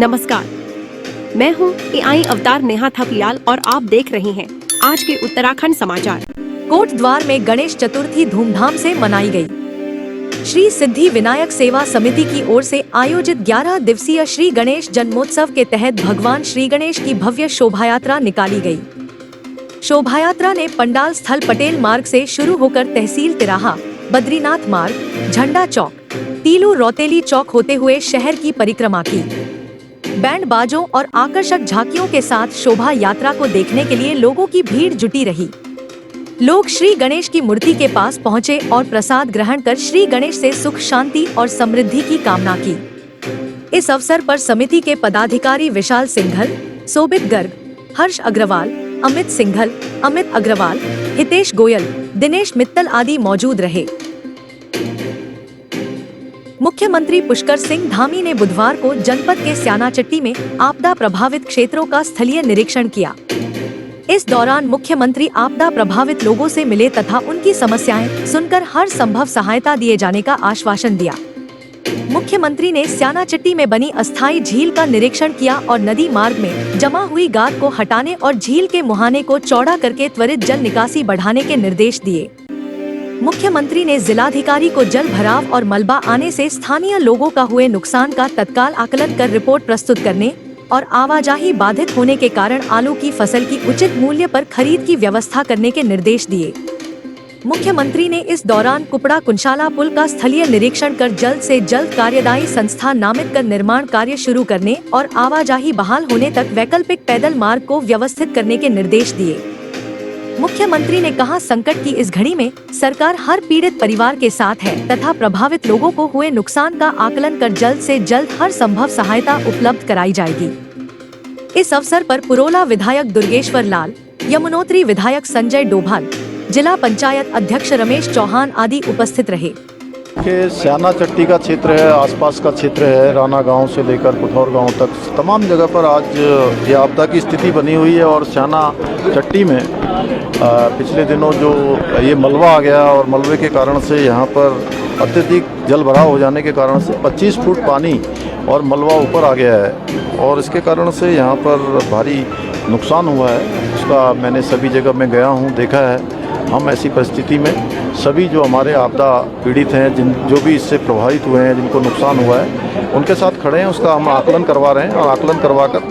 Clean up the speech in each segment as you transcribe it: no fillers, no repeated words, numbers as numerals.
नमस्कार, मैं हूँ AI अवतार नेहा थपलियाल और आप देख रहे हैं आज के उत्तराखंड समाचार। कोटद्वार में गणेश चतुर्थी धूमधाम से मनाई गई। श्री सिद्धि विनायक सेवा समिति की ओर से आयोजित 11 दिवसीय श्री गणेश जन्मोत्सव के तहत भगवान श्री गणेश की भव्य शोभायात्रा निकाली गई। शोभायात्रा ने पंडाल स्थल पटेल मार्ग से शुरू होकर तहसील तिराहा, बद्रीनाथ मार्ग, झंडा चौक, तीलू रौतेली चौक होते हुए शहर की परिक्रमा की। बैंड बाजों और आकर्षक झांकियों के साथ शोभा यात्रा को देखने के लिए लोगों की भीड़ जुटी रही। लोग श्री गणेश की मूर्ति के पास पहुंचे और प्रसाद ग्रहण कर श्री गणेश से सुख शांति और समृद्धि की कामना की। इस अवसर पर समिति के पदाधिकारी विशाल सिंघल, सोबित गर्ग, हर्ष अग्रवाल, अमित सिंघल, अमित अग्रवाल, हितेश गोयल, दिनेश मित्तल आदि मौजूद रहे। मुख्यमंत्री पुष्कर सिंह धामी ने बुधवार को जनपद के स्यानाचट्टी में आपदा प्रभावित क्षेत्रों का स्थलीय निरीक्षण किया। इस दौरान मुख्यमंत्री आपदा प्रभावित लोगों से मिले तथा उनकी समस्याएं सुनकर हर संभव सहायता दिए जाने का आश्वासन दिया। मुख्यमंत्री ने स्यानाचट्टी में बनी अस्थायी झील का निरीक्षण किया और नदी मार्ग में जमा हुई गाद को हटाने और झील के मुहाने को चौड़ा करके त्वरित जल निकासी बढ़ाने के निर्देश दिए। मुख्यमंत्री ने जिलाधिकारी को जल भराव और मलबा आने से स्थानीय लोगों का हुए नुकसान का तत्काल आकलन कर रिपोर्ट प्रस्तुत करने और आवाजाही बाधित होने के कारण आलू की फसल की उचित मूल्य पर खरीद की व्यवस्था करने के निर्देश दिए। मुख्यमंत्री ने इस दौरान कुपड़ा कुंशाला पुल का स्थलीय निरीक्षण कर जल्द से जल्द कार्यदायी संस्था नामित कर निर्माण कार्य शुरू करने और आवाजाही बहाल होने तक वैकल्पिक पैदल मार्ग को व्यवस्थित करने के निर्देश दिए। मुख्यमंत्री ने कहा, संकट की इस घड़ी में सरकार हर पीड़ित परिवार के साथ है तथा प्रभावित लोगों को हुए नुकसान का आकलन कर जल्द से जल्द हर संभव सहायता उपलब्ध कराई जाएगी। इस अवसर पर पुरोला विधायक दुर्गेश्वर लाल, यमुनोत्री विधायक संजय डोभाल, जिला पंचायत अध्यक्ष रमेश चौहान आदि उपस्थित रहे। के स्यानाचट्टी का क्षेत्र है, आसपास का क्षेत्र है, राना गांव से लेकर कुठौर गांव तक तमाम जगह पर आज ये आपदा की स्थिति बनी हुई है। और स्यानाचट्टी में पिछले दिनों जो ये मलबा आ गया और मलबे के कारण से यहाँ पर अत्यधिक जल भराव हो जाने के कारण से 25 फुट पानी और मलबा ऊपर आ गया है और इसके कारण से यहाँ पर भारी नुकसान हुआ है। उसका मैंने सभी जगह में गया हूँ, देखा है। हम ऐसी परिस्थिति में सभी जो हमारे आपदा पीड़ित हैं, जो भी इससे प्रभावित हुए हैं, जिनको नुकसान हुआ है, उनके साथ खड़े हैं। उसका हम आकलन करवा रहे हैं और आकलन करवाकर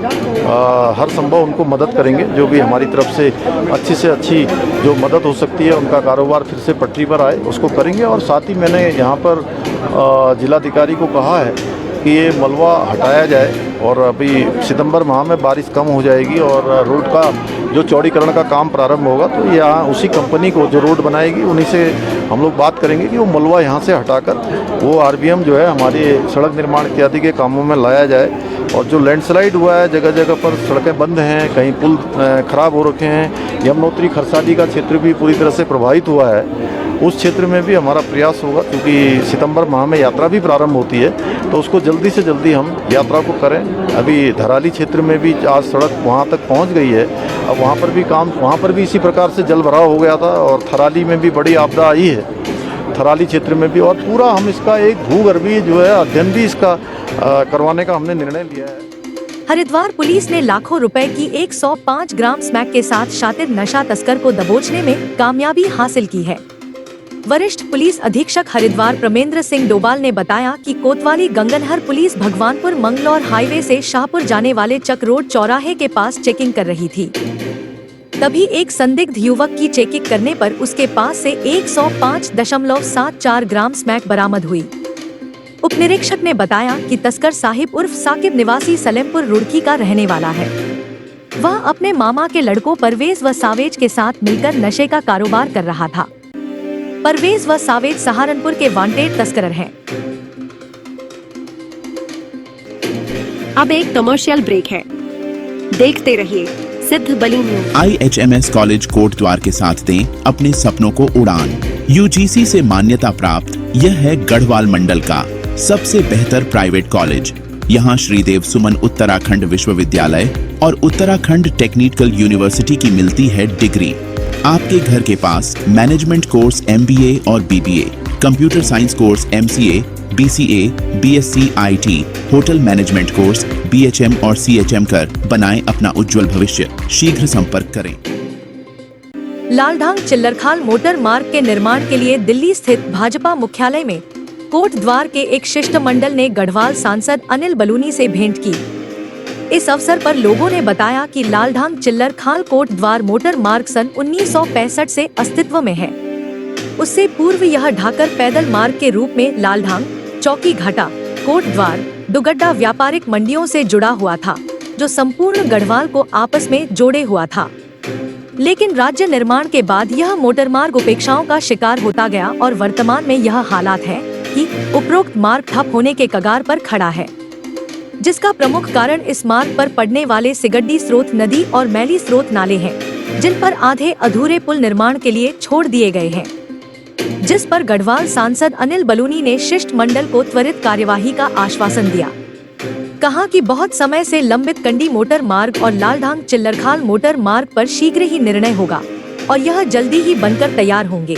हर संभव उनको मदद करेंगे। जो भी हमारी तरफ से अच्छी जो मदद हो सकती है, उनका कारोबार फिर से पटरी पर आए, उसको करेंगे। और साथ ही मैंने यहाँ पर जिलाधिकारी को कहा है कि ये मलबा हटाया जाए और अभी सितंबर माह में बारिश कम हो जाएगी और रोड का जो चौड़ीकरण का काम प्रारंभ होगा तो यहाँ उसी कंपनी को जो रोड बनाएगी उन्हीं से हम लोग बात करेंगे कि वो मलबा यहाँ से हटाकर वो RBM जो है हमारी सड़क निर्माण इत्यादि के कामों में लाया जाए। और जो लैंडस्लाइड हुआ है, जगह जगह पर सड़कें बंद हैं, कहीं पुल खराब हो रखे हैं, यमुनोत्री खरसाली का क्षेत्र भी पूरी तरह से प्रभावित हुआ है। उस क्षेत्र में भी हमारा प्रयास होगा क्योंकि सितंबर माह में यात्रा भी प्रारंभ होती है तो उसको जल्दी से जल्दी हम यात्रा को करें। अभी धराली क्षेत्र में भी आज सड़क वहाँ तक पहुँच गई है। अब वहाँ पर भी इसी प्रकार से जल भराव हो गया था और थराली में भी बड़ी आपदा आई है, थराली क्षेत्र में भी। और पूरा हम इसका एक भूगर्भीय जो है अध्ययन भी इसका करवाने का हमने निर्णय लिया है। हरिद्वार पुलिस ने लाखों रुपए की 105 ग्राम स्मैक के साथ शातिर नशा तस्कर को दबोचने में कामयाबी हासिल की है। वरिष्ठ पुलिस अधीक्षक हरिद्वार प्रमेंद्र सिंह डोभाल ने बताया कि कोतवाली गंगनहर पुलिस भगवानपुर मंगलौर हाईवे से शाहपुर जाने वाले चक रोड चौराहे के पास चेकिंग कर रही थी। तभी एक संदिग्ध युवक की चेकिंग करने पर उसके पास से 105.74 ग्राम स्मैक बरामद हुई। उप निरीक्षक ने बताया कि तस्कर साहिब उर्फ साकिब निवासी सलेमपुर रुड़की का रहने वाला है। वह अपने मामा के लड़कों परवेज व सावेज के साथ मिलकर नशे का कारोबार कर रहा था। परवेज व सावेज सहारनपुर के वांटेड तस्कर हैं। अब एक कमर्शियल ब्रेक है, देखते रहिए सिद्ध बली न्यूज। IHMS कॉलेज कोटद्वार के साथ दें अपने सपनों को उड़ान। UGC से मान्यता प्राप्त यह है गढ़वाल मंडल का सबसे बेहतर प्राइवेट कॉलेज। यहाँ श्रीदेव सुमन उत्तराखंड विश्वविद्यालय और उत्तराखंड टेक्निकल यूनिवर्सिटी की मिलती है डिग्री। आपके घर के पास मैनेजमेंट कोर्स MBA और BBA, computer science course MCA, BCA, BSc IT, hotel management course BHM और CHM कर बनाएं अपना उज्जवल भविष्य। शीघ्र संपर्क करें। लालढांग चिल्लरखाल मोटर मार्ग के निर्माण के लिए दिल्ली स्थित भाजपा मुख्यालय में कोट द्वार के एक शिष्टमंडल ने गढ़वाल सांसद अनिल बलूनी से भेंट की। इस अवसर पर लोगों ने बताया कि लालढांग चिल्लरखाल कोट द्वार मोटर मार्ग सन 1965 से अस्तित्व में है। उससे पूर्व यह ढाकर पैदल मार्ग के रूप में लालढांग, चौकी घाटा, कोट द्वार, दुगड्डा व्यापारिक मंडियों से जुड़ा हुआ था, जो संपूर्ण गढ़वाल को आपस में जोड़े हुआ था। लेकिन राज्य निर्माण के बाद यह मोटर मार्ग उपेक्षाओं का शिकार होता गया और वर्तमान में यह हालात है कि उपरोक्त मार्ग ठप होने के कगार पर खड़ा है, जिसका प्रमुख कारण इस मार्ग पर पड़ने वाले सिगड्डी स्रोत नदी और मैली स्रोत नाले हैं, जिन पर आधे अधूरे पुल निर्माण के लिए छोड़ दिए गए हैं, जिस पर गढ़वाल सांसद अनिल बलूनी ने शिष्टमंडल को त्वरित कार्यवाही का आश्वासन दिया। कहा कि बहुत समय से लंबित कंडी मोटर मार्ग और लालढांग चिल्लरखाल मोटर मार्ग पर शीघ्र ही निर्णय होगा और यह जल्दी ही बनकर तैयार होंगे।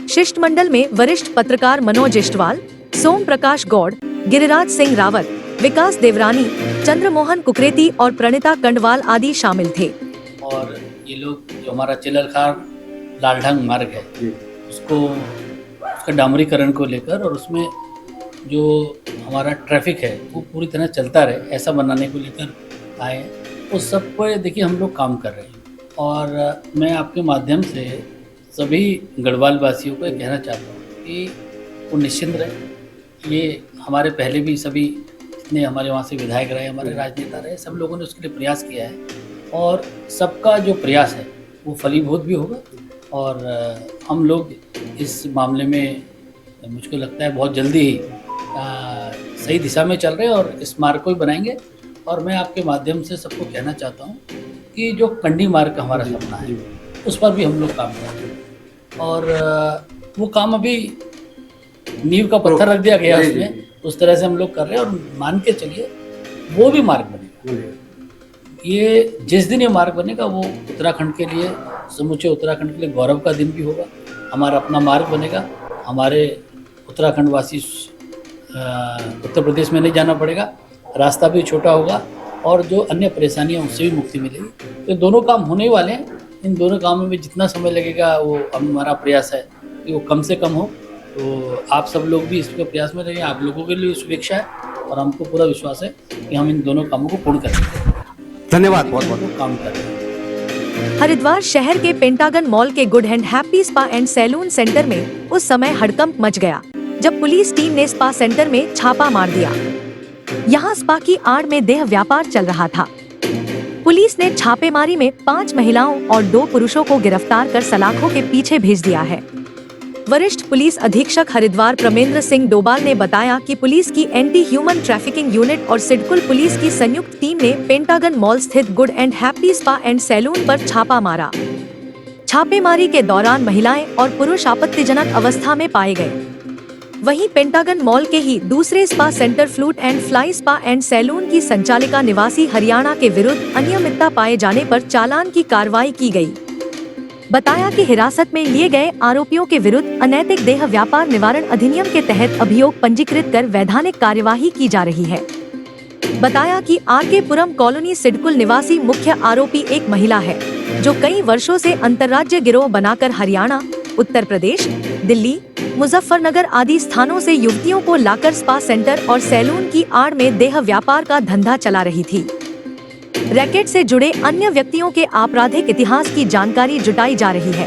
शिष्टमंडल में वरिष्ठ पत्रकार मनोज इष्टवाल, सोम प्रकाश गौड़, गिरिराज सिंह रावत, विकास देवरानी, चंद्रमोहन कुकरेती और प्रणिता कंडवाल आदि शामिल थे। और ये लोग जो हमारा चिल्लरखाल लालढांग मार्ग है उसका डामरीकरण को लेकर और उसमें जो हमारा ट्रैफिक है वो पूरी तरह चलता रहे ऐसा बनाने को लेकर आए हैं। उस सब पर देखिए हम लोग काम कर रहे हैं और मैं आपके माध्यम से सभी गढ़वाल वासियों को कहना चाहता हूँ कि वो निश्चिंत रहे। ये हमारे पहले भी सभी जितने हमारे वहाँ से विधायक रहे, हमारे राजनेता रहे, सब लोगों ने उसके लिए प्रयास किया है और सबका जो प्रयास है वो फलीभूत भी होगा और हम लोग इस मामले में मुझको लगता है बहुत जल्दी ही सही दिशा में चल रहे हैं और इस मार्ग को ही बनाएंगे। और मैं आपके माध्यम से सबको कहना चाहता हूँ कि जो कंडी मार्ग का हमारा सपना है उस पर भी हम लोग काम कर रहे हैं और वो काम अभी नींव का पत्थर रख दिया गया उसमें, उस तरह से हम लोग कर रहे हैं और मान के चलिए वो भी मार्ग बनेगा। ये जिस दिन ये मार्ग बनेगा वो उत्तराखंड के लिए, समूचे उत्तराखंड के लिए गौरव का दिन भी होगा। हमारा अपना मार्ग बनेगा, हमारे उत्तराखंड वासी उत्तर प्रदेश में नहीं जाना पड़ेगा, रास्ता भी छोटा होगा और जो अन्य परेशानियां उससे भी मुक्ति मिलेगी। तो दोनों काम होने ही वाले हैं। इन दोनों कामों में जितना समय लगेगा वो हमारा प्रयास है कि वो कम से कम हो। तो आप सब लोग भी इसके प्रयास में रहिए, आप लोगों के लिए शुभेच्छा है और हमको पूरा विश्वास है कि हम इन दोनों कामों को पूर्ण करेंगे। धन्यवाद, बहुत बहुत काम कर रहे हैं। हरिद्वार शहर के पेंटागन मॉल के good and happy spa and salon centre में उस समय हड़कंप मच गया जब पुलिस टीम ने स्पा सेंटर में छापा मार दिया। यहाँ स्पा की आड़ में देह व्यापार चल रहा था। पुलिस ने छापेमारी में 5 महिलाओं और 2 पुरुषों को गिरफ्तार कर सलाखों के पीछे भेज दिया है। वरिष्ठ पुलिस अधीक्षक हरिद्वार प्रमेंद्र सिंह डोबाल ने बताया कि पुलिस की एंटी ह्यूमन ट्रैफिकिंग यूनिट और सिडकुल पुलिस की संयुक्त टीम ने पेंटागन मॉल स्थित good and happy spa and salon पर छापा मारा। छापेमारी के दौरान महिलाएं और पुरुष आपत्तिजनक अवस्था में पाए गए। वहीं पेंटागन मॉल के ही दूसरे spa centre flute and fly spa and salon की संचालिका निवासी हरियाणा के विरुद्ध अनियमितता पाए जाने पर चालान की कार्रवाई की गई। बताया कि हिरासत में लिए गए आरोपियों के विरुद्ध अनैतिक देह व्यापार निवारण अधिनियम के तहत अभियोग पंजीकृत कर वैधानिक कार्यवाही की जा रही है। बताया कि आरके पुरम कॉलोनी सिडकुल निवासी मुख्य आरोपी एक महिला है जो कई वर्षों से अंतर्राज्य गिरोह बनाकर हरियाणा, उत्तर प्रदेश, दिल्ली, मुजफ्फरनगर आदि स्थानों से युवतियों को लाकर स्पा सेंटर और सैलून की आड़ में देह व्यापार का धंधा चला रही थी। रैकेट से जुड़े अन्य व्यक्तियों के आपराधिक इतिहास की जानकारी जुटाई जा रही है।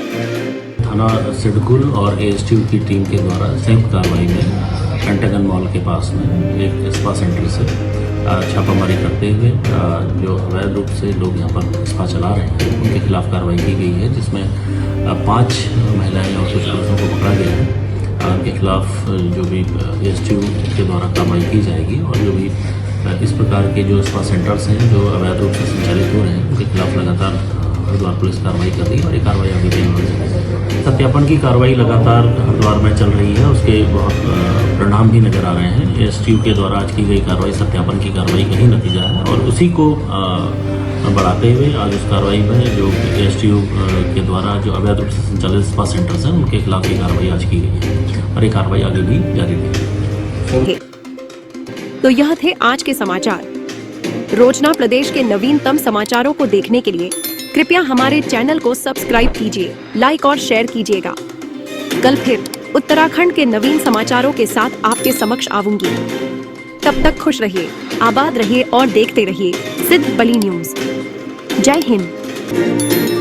थाना सिडकुल और एएसटीयू की टीम के द्वारा संयुक्त कार्रवाई में पेंटागन मॉल के पास में एक स्पा सेंटर से छापामारी करते हुए जो अवैध रूप से लोग यहाँ पर स्पा चला रहे हैं उनके खिलाफ कार्रवाई की गई है, जिसमें 5 महिलाएं और कुछ पुरुषों को पकड़ा गया है। उनके खिलाफ जो भी एएसटीयू के द्वारा कार्रवाई की जाएगी और जो भी इस प्रकार के जो स्पा सेंटर्स हैं जो अवैध रूप से संचालित हो रहे हैं उनके खिलाफ लगातार हरिद्वार पुलिस कार्रवाई कर रही है और ये कार्रवाई आगे भी सत्यापन की कार्रवाई लगातार हरिद्वार में चल रही है। उसके बहुत परिणाम भी नजर आ रहे हैं। एएसटीयू के द्वारा आज की गई कार्रवाई सत्यापन की कार्रवाई का ही नतीजा है और उसी को बढ़ाते हुए आज उस कार्रवाई में जो एएसटीयू के द्वारा जो अवैध रूप से संचालित स्पा सेंटर्स हैं उनके खिलाफ ये कार्रवाई आज की गई है और ये कार्रवाई आगे भी जारी रहेगी। तो यह थे आज के समाचार। रोजाना प्रदेश के नवीनतम समाचारों को देखने के लिए कृपया हमारे चैनल को सब्सक्राइब कीजिए, लाइक और शेयर कीजिएगा। कल फिर उत्तराखंड के नवीन समाचारों के साथ आपके समक्ष आऊंगी। तब तक खुश रहिए, आबाद रहिए और देखते रहिए सिद्ध बली न्यूज। जय हिंद।